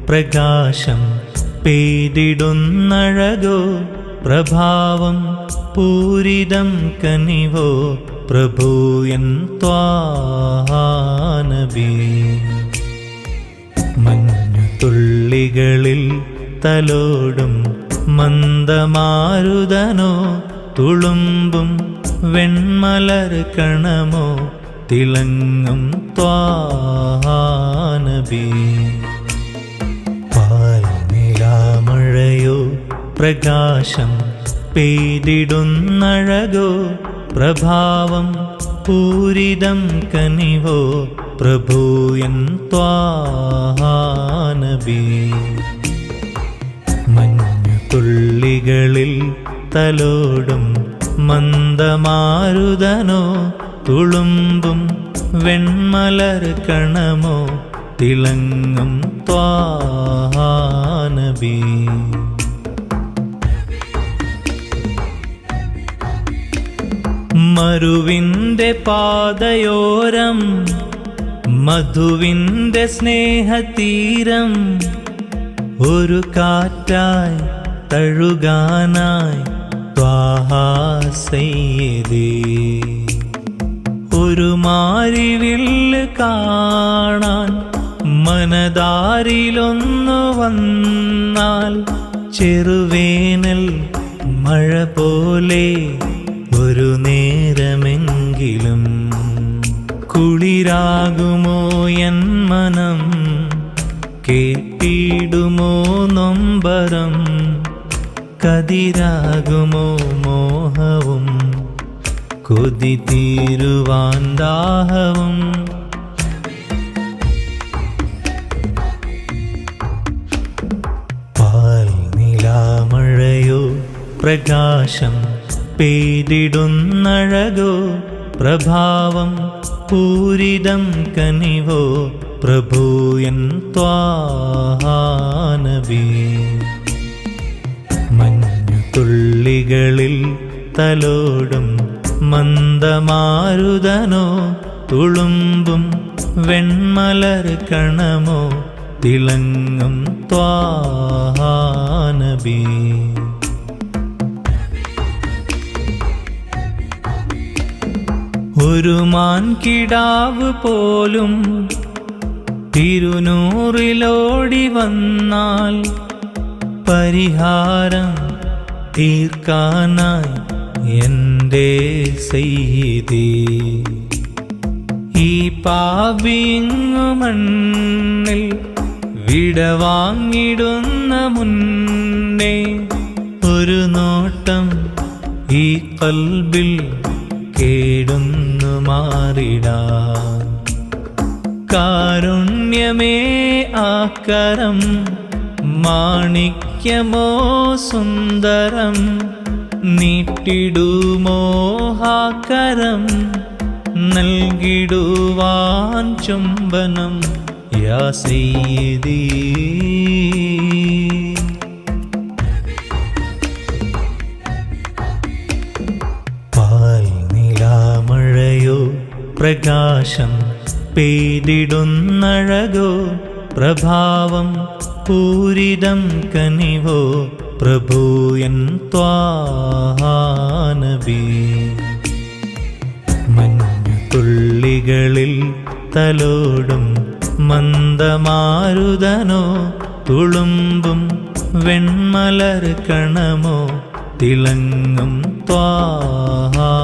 പ്രകാശം പെയ്തിടുന്നഴകോ പ്രഭാവം പൂരിതം കനിവോ പ്രഭൂയൻ ത്വാനബി. മഞ്ഞുതുള്ളികളിൽ തലോടും മന്ദമാരുതനോ തുളുമ്പും വെൺമലർ കണമോ തിളങ്ങും ത്വാനബി. പാൽനിലാമഴയോ പ്രകാശം പെയ്തിടുന്നഴകോ പ്രഭാവം പൂരിതം കനിവോ പ്രഭൂയൻ ത്വാനബി. മഞ്ഞുതുള്ളികളിൽ തലോടും മന്ദമാരുതനോ തുളുമ്പും വെൺമലർ കണമോ തിളങ്ങും ത്വാനബി. മരുവിൻ്റെ പാതയോരം മധുവിൻ്റെ സ്നേഹതീരം ഒരു കാറ്റായി തഴുകാനായി ത്വാഹാ സയ്യിദി. ഒരു മാരിവില്ല് കാണാൻ മനതാരിലൊന്നു വന്നാൽ ചെറുവേനൽ മഴ പോലെ ഒരു നേരമെങ്കിലും കുളിരാകുമോ എൻ മനം, കേട്ടിടുമോ നൊമ്പരം, കതിരാകുമോ മോഹവും കൊതി തീരുവാൻ ദാഹവും. പാൽനിലാമഴയോ പ്രകാശം പെയ്തിടുന്നഴകോ പ്രഭാവം പൂരിതം കനിവോ പ്രഭൂയൻ ത്വാനബി. മഞ്ഞുതുള്ളികളിൽ തലോടും മന്ദമാരുതനോ തുളുമ്പും വെൺമലർ കണമോ തിളങ്ങും ത്വാനബി. ഒരു മാൻകിടാവ് പോലും തിരുനൂറിലോടി വന്നാൽ പരിഹാരം തീർക്കാനായി എൻ്റെ സയ്യിദി. ഈ പാപിങ്ങു മണ്ണിൽ വിടവാങ്ങിടുന്ന മുന്നേ ഒരു നോട്ടം ഈ ഖൽബിൽ കേടുന്നു മാറിടാൻ. കാരുണ്യമേ ആക്കരം, മാണിക്യമോ സുന്ദരം, നീട്ടിടുമോ ഹാക്കരം, നൽകിടുവാൻ ചുംബനം യാ സയ്യിദി. പാൽനിലാമഴയോ പ്രകാശം പെയ്തിടുന്നഴകോ പ്രഭാവം പൂരിതം കനിവോ പ്രഭൂയൻ ത്വാനബി. മഞ്ഞുതുള്ളികളിൽ തലോടും മന്ദമാരുതനോ തുളുമ്പും വെൺമലർ കണമോ തിളങ്ങും ത്വാനബി.